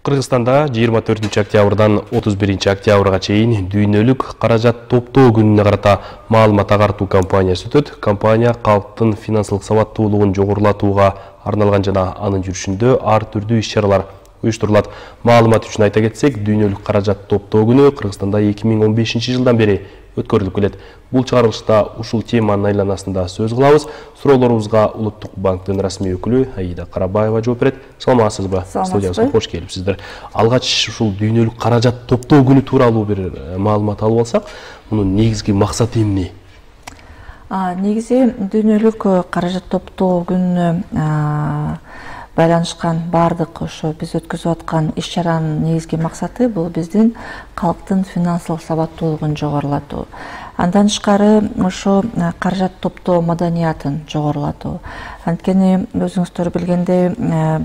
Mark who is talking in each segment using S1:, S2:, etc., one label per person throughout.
S1: Кыргызстанда 24 октябрдан 31 октябрга чейин дүйнөлүк каражат топтоо күнүнө карата маалымат агартуу кампаниясы өтөт. Компания калктын финансылык сабаттуулугун жогорулатууга арналган жана анын жүрүшүндө ар түрдүү иш-чаралар уюштурулат. Маалымат үчүн айта кетсек, дүйнөлүк каражат топтоо күнү Кыргызстанда 2015 жылдан бери өткөрүлүп келет. Бул чыгарылышта ушул теманын айланасында сөз кылабыз. Суроолорубузга Улуттук банктын расмий өкүлү Аида Карабаева жооп берет. Саламатсызбы? Студиябызга кош келипсиздер. Алгач ушул дүйнөлүк каражат топтоо күнү тууралуу бир маалымат алып алсак, мунун негизги максаты эмне?
S2: Негизи дүйнөлүк каражат топтоо күнүнө байланышкан бардык ошо биз өткөзүп аткан иш-чаранын негизги максаты бул биздин калктын финансылык сабаттуулугун жогорулатуу. Андан тышкары ошо каражат топтоо маданиятын жогорулатуу. Анткени өзүңүздөр билгендей,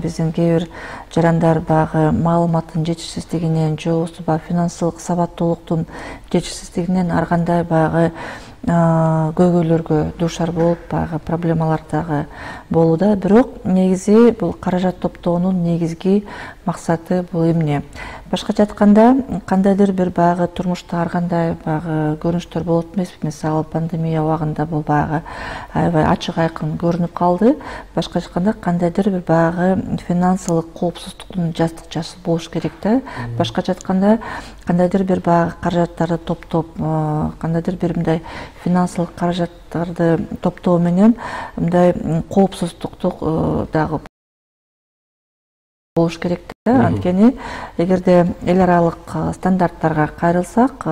S2: биздин кээ бир жарандар баягы маалыматтын жетишсиздигинен, же болбосо финансылык сабаттуулуктун жетишсиздигинен ар кандай баягы көйгөйлөргө дуушар болуп, баягы проблемалар дагы болууда. Бирок негизи бул каражат топтоонун негизги максаты бул эмне? Башкача айтканда, кандайдыр бир баягы турмушта ар кандай баягы көрүнүштөр болот эмеспи? Мисалы, пандемия убагында бул баягы аябай ачык айкын көрүнүп калды. Башкача айтканда, кандайдыр бир баягы финансылык коопсуздуктун жаздыкчасы болуш керек да. Башкача айтканда, кандайдыр бир баягы каражаттарды топтоп, кандайдыр бир мындай финансылык каражаттарды топтоо менен мындай коопсуздукту дагы болуш керек да. Анткени эгерде эл аралык стандарттарга кайрылсак,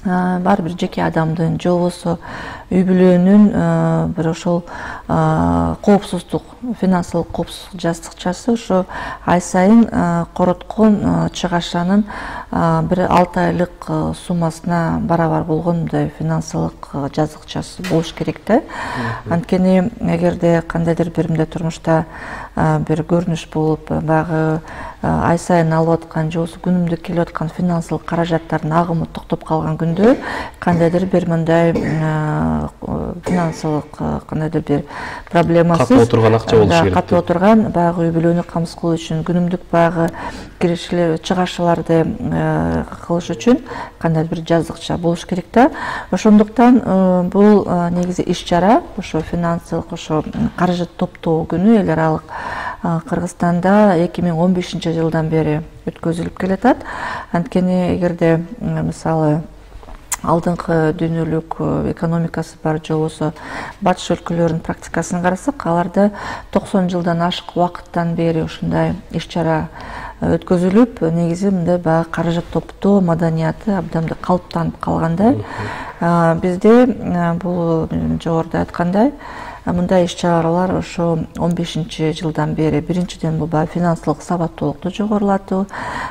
S2: бар бир жеке адамдын же болбосо үй бүлөнүн бир ошол коопсуздук, финансылык коопсуздук жаздыкчасы ошо ай сайын короткон чыгашанын бир 6 айлык суммасына барабар болгон мындай финансылык жаздыкчасы болуш керек да. Анткени эгерде кандайдыр бир мындай турмушта бир көрүнүш болуп, баягы ай сайын алып аткан же болбосо күнүмдүк келип аткан финансылык каражаттардын агымы токтоп калган күндө кандайдыр бир мындай финансылык кандайдыр бир проблемасыз
S1: катып отурган акча болуш керек.
S2: Катып отурган баягы үй бүлөнү камсыз кылуу үчүн, күнүмдүк баягы киришилер, чыгашыларды кылыш үчүн кандайдыр бир жаздыкча болуш керек да. Ошондуктан бул негизи иш-чара, ошо финансылык, ошо каражат топтоо күнү эл аралык Кыргызстанда 2015 жылдан бери өткөзүлүп келатат. Анткени эгерде мисалы алдыңкы дүйнөлүк экономикасы бар же болбосо батыш өлкөлөрүнүн практикасын карасак, аларда 90 жылдан ашык убакыттан бери ушундай иш-чара өткөзүлүп, негизи мындай баягы каражат топтоо маданияты абдан калыптанып калганда, бизде бул жогоруда айткандай мындай иш-чаралар ошо 15 жылдан бери биринчиден бул финансылык сабаттуулукту жогорулатуу.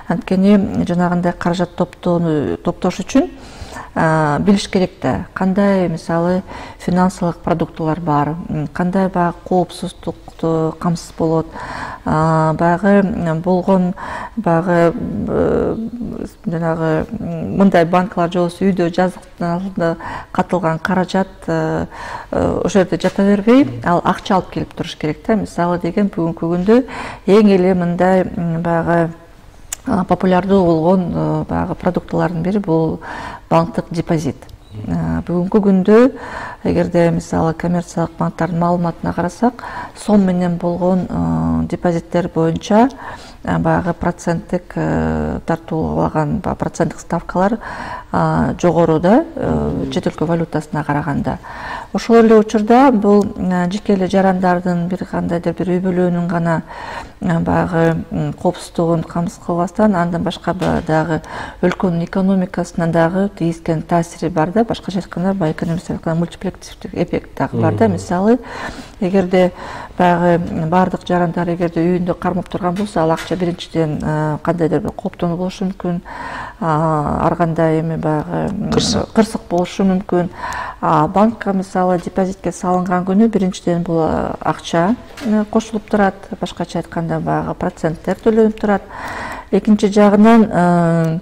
S2: Анткени жанагындай каражат топтош үчүн билиш керек да, кандай мисалы финансылык продуктылар бар, кандай баягы коопсуздукту камсыз болот, баягы болгон баягы жанагы мындай банкалар же болбосо үйдө жаздыктын алдында катылган каражат ошол жерде жата бербей, ал акча алып келип туруш керек да. Мисалы деген бүгүнкү күндө эң эле мындай баягы популярдуу болгон баягы продуктылардын бири бул банктык депозит. Бүгүнкү күндө эгерде мисалы коммерциялык банктардын маалыматына карасак, сом менен болгон депозиттер боюнча баягы проценттик тартуулаган проценттик ставкалар жогору да, чет өлкө валютасына караганда. Ошол эле учурда бул жеке эле жарандардын бир кандайдыр бир үй бүлөнүн гана баягы коопсуздугун камсыз кылбастан, андан башка дагы өлкөнүн экономикасына дагы тийгизген таасири бар да. Башкача айтканда, экономист айтканда мультипликативдик эффект дагы бар да. Мисалы, эгерде баягы бардык жарандар эгерде үйүндө кармап турган болсо, ал акча биринчиден кандайдыр бир кооптону болушу мүмкүн, ар кандай эми баягы кырсык болушу мүмкүн. Банкка мисалы депозитке салынган күнү биринчиден бул акча кошулуп турат, башкача айтканда баягы проценттер төлөнүп турат. Экинчи жагынан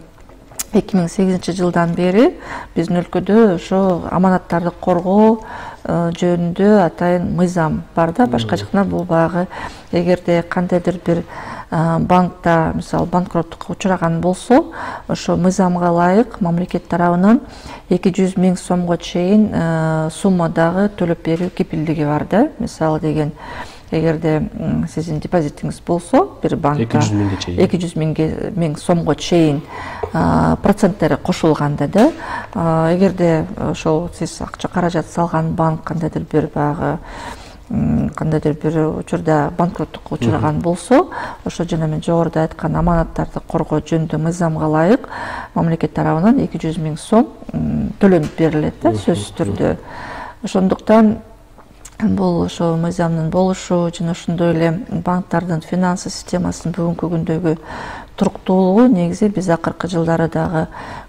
S2: 2008 жылдан бери биздин өлкөдө ошо аманаттарды коргоо жөнүндө атайын мыйзам бар да. Башкача айтканда бул баягы эгерде кандайдыр бир банкта мисалы банкроттукка учураган болсо, ошо мыйзамга ылайык мамлекет тарабынан 200 000 сомго чейин суммадагы төлөп берүү кепилдиги бар да. Мисалы деген эгерде сиздин депозитиңиз болсо, бир банкта 200 000 сомго чейин проценттери кошулганда да, эгерде ошол сиз акча каражат салган банк кандайдыр бир баягы кандайдыр бир учурда банкроттукка учураган болсо, ошо жана мен жогоруда айткан аманаттарды коргоо жөнүндө мыйзамга ылайык мамлекет тарабынан 200 000 сом төлөнүп берилет да, сөзсүз түрдө. Ошондуктан бул ошо мыйзамдын болушу жана ошондой эле банктардын финансы системасынын бүгүнкү күндөгү туруктуулугу негизи биз акыркы жылдары дагы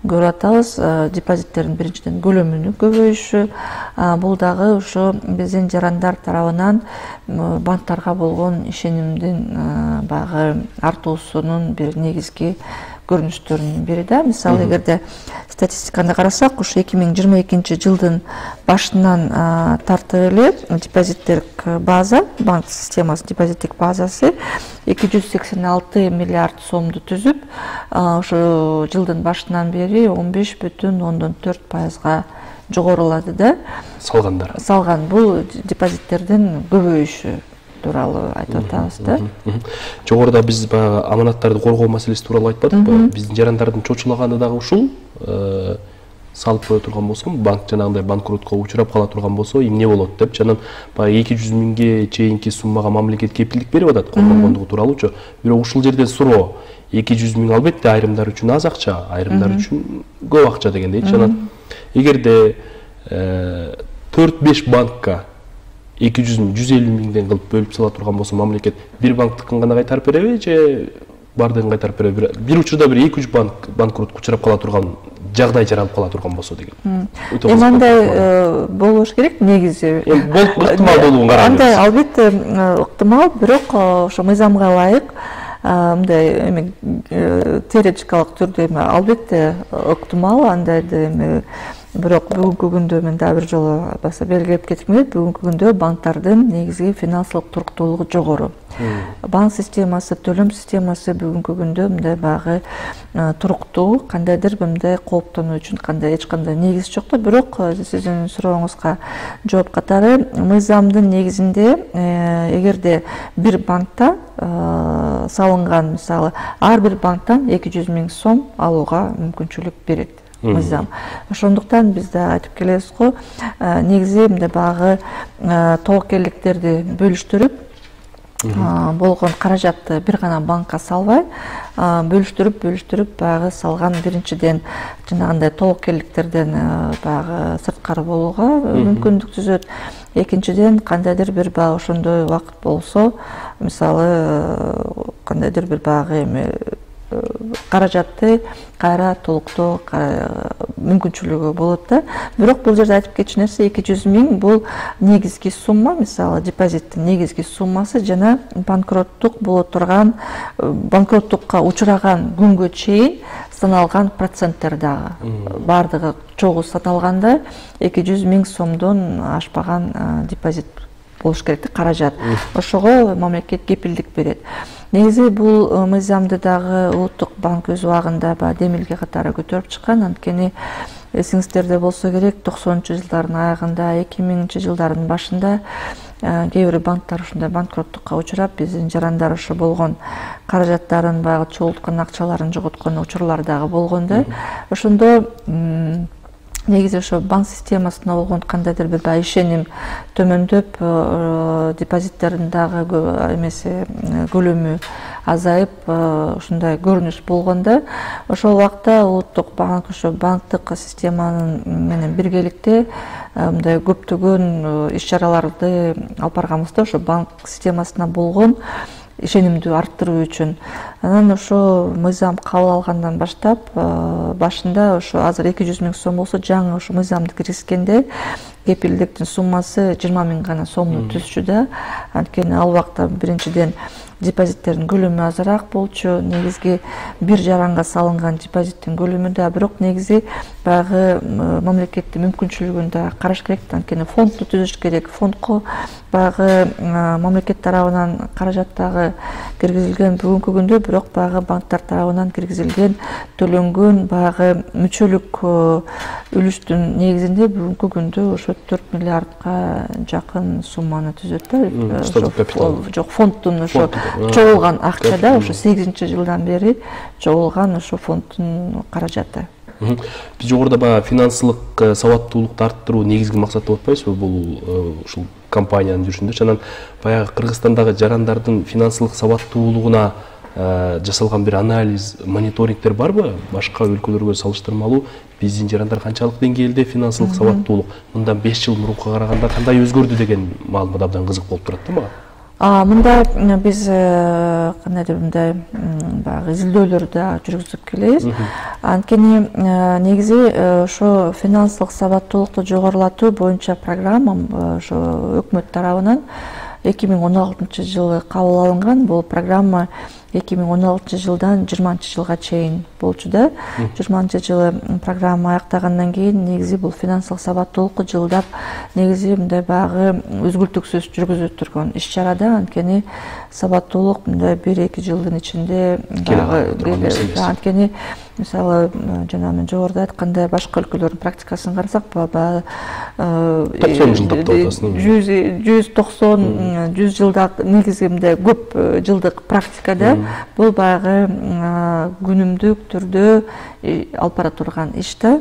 S2: көрүп атабыз. Депозиттердин биринчиден көлөмүнүн көбөйүшү, бул дагы ошо биздин жарандар тарабынан банктарга болгон ишенимдин баягы артуусунун бир негизги көрүнүштөрүнүн бири да. Мисалы эгерде статистиканы карасак, ушу 2022 жылдын башынан тартып эле депозиттик база, банк системасы депозиттик базасы 286 миллиард сомду түзүп, ошо жылдын башынан бери 15,4%га жогорулады да. Салган бул депозиттердин көбөйүшү тууралуу айтып атабыз да.
S1: Жогоруда биз баягы аманаттарды коргоо маселеси тууралуу айтпадыкпы? Биздин жарандардын чочулаганы дагы ушул. Салып кое турган болсом, банк жанагындай банкротко учурап кала турган болсо, эмне болот деп, жанан баягы 200 000ге чейинки суммага мамлекет кепилдик берип атат коргонгондугу тууралуучу. Бирок ушул жерден суроо, 200 000 албетте айрымдар үчүн аз акча, айрымдар үчүн көп акча дегендей. Жанан эгерде 4-5 банкка 200 000, 150 000ден кылып бөлүп сала турган болсо, мамлекет бир банктыкын гана кайтарып береби же бардыгын кайтарып береби? Бир учурда бир 2-3 банк банкротко учурап кала турган жагдай жаралып кала турган болсо деген.
S2: Андай болуш керек негизи.
S1: Ыктымал болуун карап.
S2: Андай албетте ыктымал, бирок ошо мыйзамга ылайык мындай теоретикалык түрдө албетте ыктымал, андайды бирок бүгүнкү күндө мен дагы бир жолу баса белгилеп кетким келет, бүгүнкү күндө банктардын негизги финансылык туруктуулугу жогору. Банк системасы, төлөм системасы бүгүнкү күндө мындай багы туруктуу, кандайдыр мындай кооптонуу үчүн эч кандай негиз жок да. Бирок сиздин сурооңузга жооп катары, мыйзамдын негизинде эгерде бир банкта салынган, мисалы, ар бир банктан 200 000 сом алууга мүмкүнчүлүк берет мыйзам. Ошондуктан биз да айтып келебиз го, негизи мындай багы тобокелдиктерди бөлүштүрүп болгон каражатты бир гана банкка салбай, бөлүштүрүп багы салган биринчиден жанагындай тобокелдиктерден багы сырткары болууга мүмкүндүк түзөт. Экинчиден кандайдыр бир багы ошондой убакыт болсо, мисалы кандайдыр бир багы каражатты кайра толуктоо мүмкүнчүлүгү болот да. Бирок бул жерде айтып кетчү нерсе, 200 000 бул негизги сумма, мисалы депозиттин негизги суммасы жана банкроттук боло турган, банкроттукка учураган күнгө чейин саналган проценттер дагы. Бардыгы чогуу саналганда 200 000 сомдон ашпаган депозит болуш керек, каражат. Ошого мамлекет кепилдик берет. Негизи бул мыйзамды дагы Улуттук банк өз убагында демилге катары көтөрүп чыккан. Анткени эсиңиздерде болсо керек, 90-жылдардын аягында, 2000-жылдардын башында кээ бир банктар ушундай банкроттукка учурап, биздин жарандар ошо болгон каражаттарын баягы чогулткан акчаларын жоготкон учурлар дагы болгон да. Ошондо негизи ошо банк системасына болгон кандайдыр бир ишеним төмөндөп, депозиттердин дагы эмеси көлөмү азайып, ушундай көрүнүш болгондо, ошол убакта Улуттук банк ошо банктык системанын менен биргеликте мындай көптөгөн иш-чараларды алып барганбыз да, ошо банк системасына болгон ишенимди арттыруу үчүн. Анан ошо мыйзам кабыл алгандан баштап, башында ошо азыр 200 000 сом болсо, жаңы ошо мыйзамды киргизгенде кепилдиктин суммасы 20 000 гана сомду түзчү да. Анткени ал убакта биринчиден депозиттердин көлөмү азыраак болчу, негизги бир жаранга салынган депозиттин көлөмү да, бирок негизи баягы мамлекеттин мүмкүнчүлүгүн да караш керек. Анткени фондду түзүш керек, фондко баягы мамлекет тарабынан каражат дагы киргизилген бүгүнкү күндө, бирок баягы банктар тарабынан киргизилген төлөнгөн баягы мүчөлүк үлүштүн негизинде бүгүнкү күндө ошо 4 миллиардка жакын сумманы түзөт да. Жок, фонддун ошо чогулган акча да, ошо 8-жылдан бери чогулган ошо фонддун каражаты.
S1: Биз жогоруда баягы финансылык сабаттуулукту арттыруу негизги максат деп атпайбызбы бул ушул компаниянын жүрүшүндө. Анан баягы Кыргызстандагы жарандардын финансылык сабаттуулугуна жасалган бир анализ, мониторингдер барбы? Башка өлкөлөргө салыштырмалуу биздин жарандар канчалык деңгээлде финансылык сабаттуулук мындан 5 жыл мурунка караганда кандай өзгөрдү деген маалымат абдан кызык болуп турат да мага.
S2: Мында биз кандайдыр мындай баягы изилдөөлөрдү да жүргүзүп келебиз. Анткени негизи ошо финансылык сабаттуулукту жогорулатуу боюнча программа ошо өкмөт тарабынан 2016-жылы кабыл алынган. Бул программа 2016-жылдан 20-жылга чейин болчу да. 20-жылы программа аяктагандан кийин негизи бул финансылык сабаттуулукку жылдап негизи мындай баягы үзгүлтүксүз жүргүзүлүп турган иш-чара да. Анткени сабаттуулук мындай 1-2 жылдын ичинде анткени мисалы жана мен жогоруда айткандай башка өлкөлөрдүн практикасын карасак,
S1: 90 жылдап атасың.
S2: 190-100 жылдак негизи мындай көп жылдык практикада бул баягы күнүмдүк түрдө алып бара турган иш да.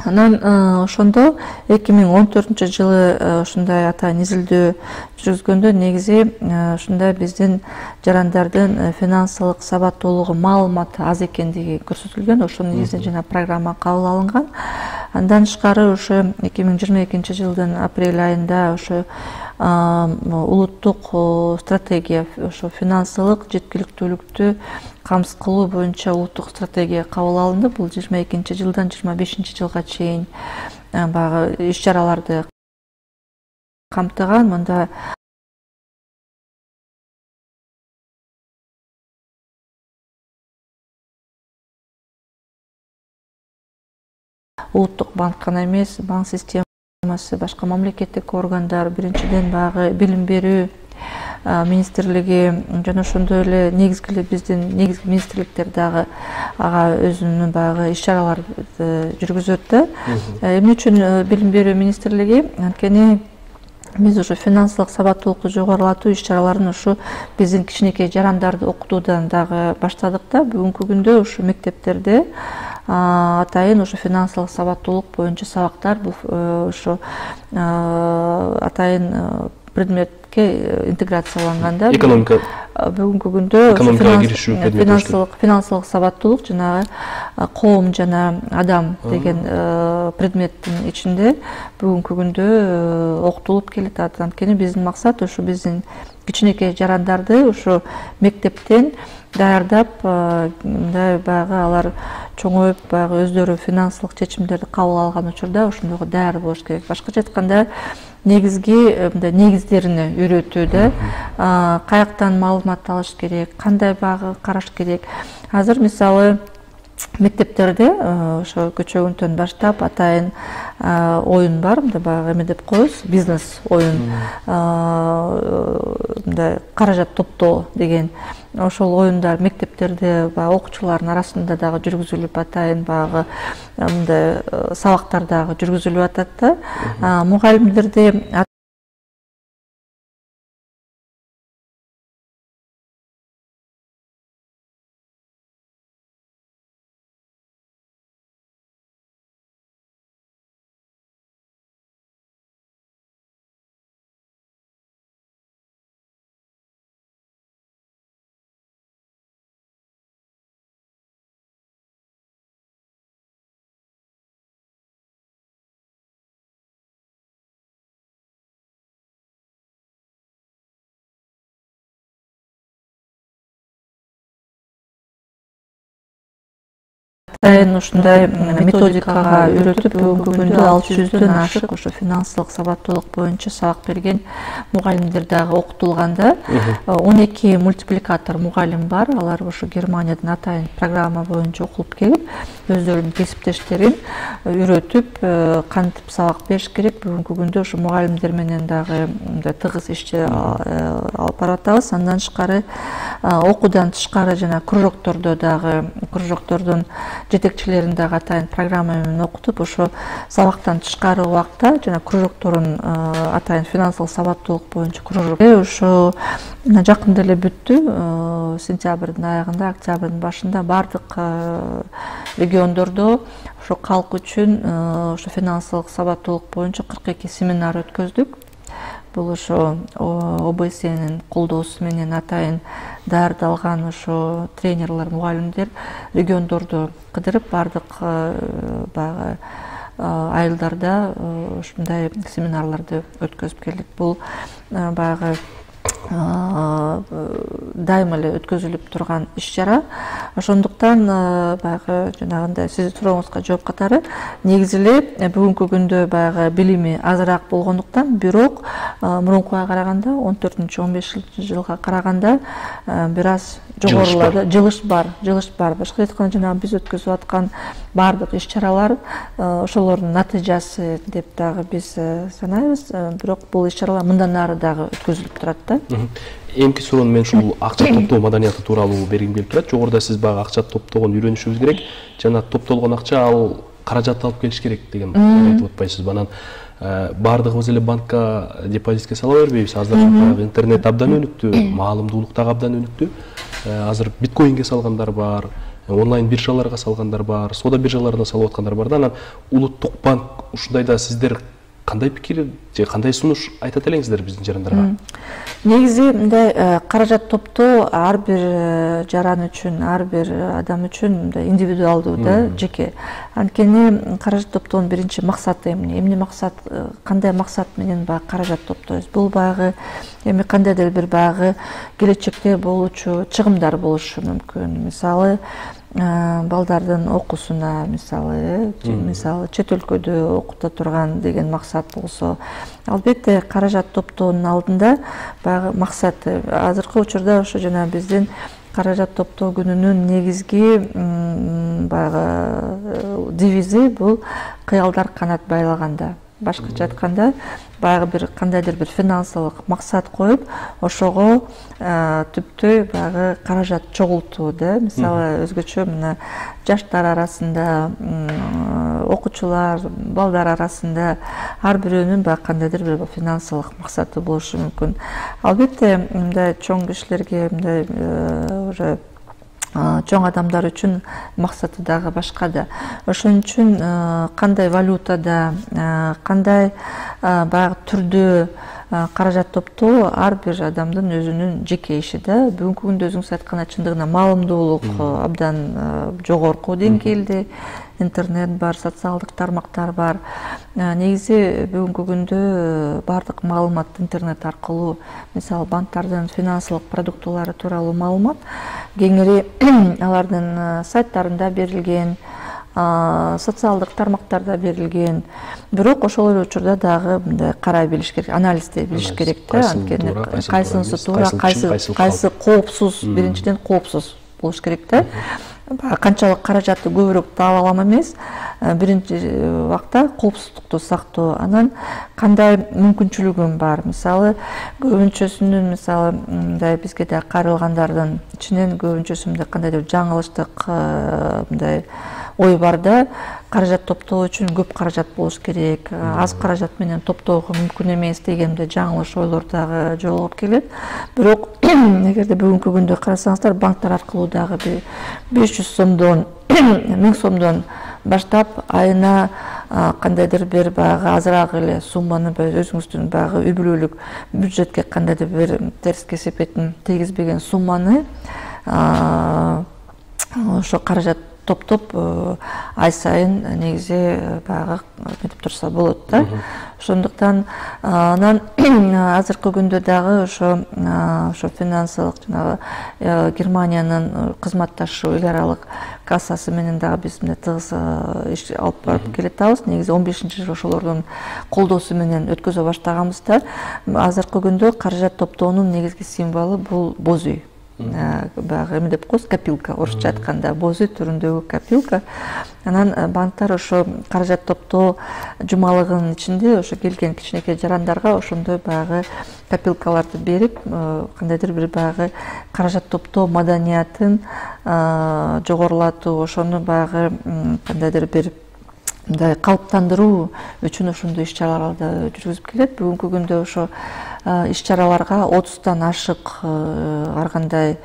S2: Анан ошондо 2014-жылы ушундай атайын изилдөө жүргүзгөндө негизи ушундай биздин жарандардын финансылык сабаттуулугу маалыматы аз экендиги көрсөтүлгөн. Ошонун негизинде жана программа кабыл алынган. Андан тышкары ошо 2022-жылдын апрель айында ошо улуттук стратегия, ошо финансылык жеткиликтүүлүктү камсыз кылуу боюнча улуттук стратегия кабыл алынды. Бул 22-жылдан 25-жылга чейин баягы иш-чараларды камтыган. Мында улуттук банк гана эмес, банк системасы, башка мамлекеттик органдар, биринчиден баягы билим берүү министрлиги жана ошондой эле негизги министрликтер дагы ага өзүнүн баягы иш-чараларды жүргүзөт да. Эмне үчүн билим берүү министрлиги? Анткени биз ошо финансылык сабаттуулукту жогорулатуу иш-чараларын ушу биздин кичинекей жарандарды окутуудан дагы баштадык да. Бүгүнкү күндө ушу мектептерде атайын ошо финансылык сабаттуулук боюнча сабактар, ошо атайын предметке интеграцияланган да.
S1: Экономика
S2: бүгүнкү күндө финансылык сабаттуулук жанагы коом жана адам деген предметтин ичинде бүгүнкү күндө окутулуп келатат. Анткени биздин максат ушу биздин кичинекей жарандарды ушу мектептен даярдап, мындай баягы алар чоңоюп баягы өздөрү финансылык чечимдерди кабыл алган учурда ошондойго даяр болуш керек. Башкача айтканда негизги мындай негиздерине үйрөтүү да. Каяктан маалымат алыш керек, кандай багы караш керек. Азыр мисалы мектептерде ошо көчөгүнтөн баштап атайын оюн бар, баягы эме деп коебуз, бизнес оюн, мындай каражат топтоо деген. Ошол оюндар мектептерде баягы окуучулардын арасында дагы жүргүзүлүп, атайын баягы мындай сабактар дагы жүргүзүлүп атат да. Мугалимдерде ушундай методикага үйрөтүп бүгүнкү күндө 600дөн ашык ошо финансылык сабаттуулук боюнча сабак берген мугалимдер дагы окутулганда 12 мультипликатор мугалим бар. Алар ошо Германиядан атайын программа боюнча окулуп келип, өздөрүнүн кесиптештерин үйрөтүп, кантип сабак бериш керек. Бүгүнкү күндө ошо мугалимдер менен дагы мындай тыгыз ишти алып баратабыз. Андан тышкары окуудан тышкары жана кружоктордо дагы кружоктордун жетекчилерин дагы атайын программа менен окутуп, ошо сабактан тышкары убакта жана кружокторун атайын финансылык сабаттуулук боюнча кружок ошо жакында эле бүттү. Сентябрдын аягында, октябрдын башында бардык региондордо ошо калк үчүн ошо финансылык сабаттуулук боюнча 42 семинар өткөздүк. Бул ошо ОБСЕнин колдоосу менен атайын даярдалган ошо тренерлер, мугалимдер региондорду кыдырып бардык баягы айылдарда ушундай семинарларды өткөзүп келдик. Бул баягы дайыма эле өткөзүлүп турган иш-чара. Ошондуктан баягы жанагындай сиздин сурооңузга жооп катары негизи эле бүгүнкү күндө баягы билими азыраак болгондуктан, бирок мурункуга караганда 14-15 жылга караганда бир аз жогорулады. Жылыш бар. Башкача айтканда жанагы биз өткөзүп аткан бардык иш-чаралар ошолордун натыйжасы деп дагы биз санайбыз. Бирок бул иш-чаралар мындан ары дагы өткөзүлүп турат да.
S1: Эмки суроону мен ушул акча топтоо маданияты тууралуу бергим келип турат. Жогоруда сиз баягы акча топтогонду үйрөнүшүбүз керек. Жана топтолгон акча ал каражат алып келиш керек деген айтып атпайсызбы? Анан бардыгыбыз эле банкка депозитке сала бербейбиз. Азыр интернет абдан өнүктү, маалымдуулук дагы абдан өнүктү. Азыр биткоинге салгандар бар, онлайн биржаларга салгандар бар, соода биржаларына салып аткандар бар да. Анан улуттук банк ушундайда сиздер кандай пикир же кандай сунуш айтат элеңиздер биздин жарандарга?
S2: Негизи мындай каражат топтоо ар бир жаран үчүн, ар бир адам үчүн мындай индивидуалдуу да, жеке. Анткени каражат топтоонун биринчи максаты эмне максат, кандай максат менен баягы каражат топтойбуз? Бул баягы эми кандайдыр бир баягы келечекте болуучу чыгымдар болушу мүмкүн. Мисалы балдардын окуусуна, мисалы чет өлкөдө окута турган деген максат болсо, албетте каражат топтоонун алдында баягы максаты. Азыркы учурда ошо жана биздин каражат топтоо күнүнүн негизги баягы девизи бул кыялдар канат байлаганда. Башкача айтканда, баягы бир кандайдыр бир финансылык максат коюп, ошого түптөй баягы каражат чогултуу да. Мисалы өзгөчө мына жаштар арасында, окуучулар, балдар арасында ар бирөөнүн баягы кандайдыр бир финансылык максаты болушу мүмкүн. Албетте, мындай чоң кишилерге, мындай уже чоң адамдар үчүн максаты дагы башка да. Ошон үчүн кандай валютада, кандай баягы түрдө каражат топтоо ар бир адамдын өзүнүн жеке иши да. Бүгүнкү күндө өзүңүз айткандай чындыгында маалымдуулук абдан жогорку деңгээлде, интернет бар, социалдык тармактар бар. Негизи бүгүнкү күндө бардык маалымат интернет аркылуу, мисалы банктардын финансылык продуктулары тууралуу маалымат кеңири алардын сайттарында берилген, социалдык тармактарда берилген. Бирок ошол эле учурда дагы мындай карай билиш керек, анализдей билиш керек да. Анткени кайсынысы туура, кайсы коопсуз, биринчиден коопсуз болуш керек да. Канчалык каражатты көбүрөөк таап алам эмес, биринчи убакта коопсуздукту сактоо. Анан кандай мүмкүнчүлүгүм бар? Мисалы, көбүнчөсүнүн мисалы мындай бизге да кайрылгандардын ичинен көбүнчөсүндө кандайдыр жаңылыштык мындай ой бар да. Каражат топтоо үчүн көп каражат болуш керек, аз каражат менен топтоого мүмкүн эмес дегенде жаңылыш ойлор дагы жолугуп келет. Бирок эгерде бүгүнкү күндө карасаңыздар, банктар аркылуу дагы 500 сомдон, 1000 сомдон баштап айына кандайдыр бир баягы азыраак эле сумманы өзүңүздүн баягы үй бүлөлүк бюджетке кандайдыр бир терс кесепетин тийгизбеген сумманы ошо каражат топтоп ай сайын негизи баягы метип турса болот да. Ошондуктан анан азыркы күндө дагы ошо финансылык жанагы Германиянын кызматташы эл аралык кассасы менен дагы биз мындай тыгыз иш алып барып келатабыз. Негизи 15-жыл ошолордун колдоосу менен өткөзө баштаганбыз да. Азыркы күндө каражат топтоонун негизги символу бул боз үй. Баягы эме деп коебуз, копилка, орусча айтканда боз үй түрүндөгү копилка. Анан банктар ошо каражат топтоо жумалыгынын ичинде ошо келген кичинекей жарандарга ошондой баягы копилкаларды берип, кандайдыр бир баягы каражат топтоо маданиятын жогорулатуу, ошону баягы кандайдыр бир мындай калыптандыруу үчүн ошондой иш-чараларды жүргүзүп келет. Бүгүнкү күндө ошо иш-чараларга 30тан ашык ар кандай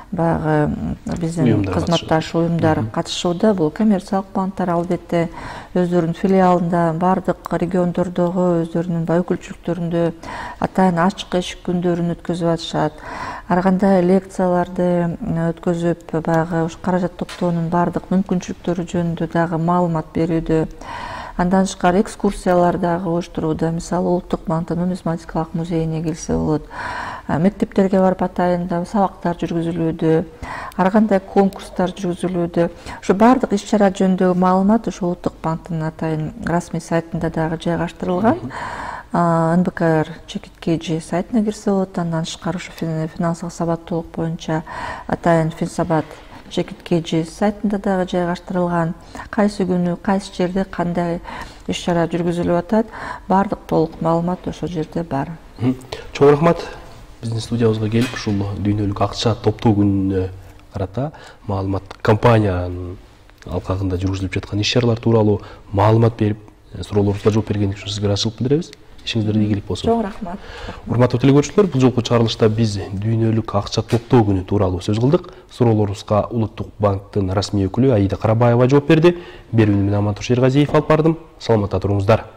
S2: баягы биздин кызматташ уюмдар катышууда. Бул коммерциялык банктар албетте өздөрүнүн филиалында, бардык региондордогу өздөрүнүн өкүлчүлүктөрүндө атайын ачык эшик күндөрүн өткөзүп атышат. Ар кандай лекцияларды өткөзүп, баягы каражат топтоонун бардык мүмкүнчүлүктөрү жөнүндө дагы маалымат берүүдө. Андан тышкары экскурсиялар дагы уюштурууда. Мисалы, Улуттук банктын нумизматикалык музейине келсе болот. Мектептерге барып атайын сабактар жүргүзүлүүдө, ар кандай конкурстар жүргүзүлүүдө. Ошо бардык иш-чара жөнүндөгү маалымат ошо Улуттук банктын атайын расмий сайтында дагы жайгаштырылган. НБКР ЧКТ сайтына кирсе болот. Андан тышкары ошо финансылык сабаттуулук боюнча атайын Финсабат ЧКТ сайтында дагы жайгаштырылган. Кайсы күнү, кайсы жерде кандай иш-чара жүргүзүлүп атат, бардык толук маалымат ошол жерде бар.
S1: Чоң рахмат. Биздин студиябызга келип, ушул дүйнөлүк акча топтоо күнүнө карата маалымат компаниянын алкагында жүргүзүлүп жаткан иш-чаралар тууралуу маалымат берип, суроолорубузга жооп бергениңиз үчүн сизге ыраазычылык билдиребиз. Ишиңиздер ийгилик болсун.
S2: Чоң рахмат.
S1: Урматтуу телекөрүүчүлөр, бул жолку чыгарылышта биз дүйнөлүк акча топтоо күнү тууралуу сөз кылдык. Суроолорубузга Улуттук банктын расмий өкүлү Аида Карабаева жооп берди. Берүүнү мен Амантур Шергазиев алып бардым. Саламатта туруңуздар.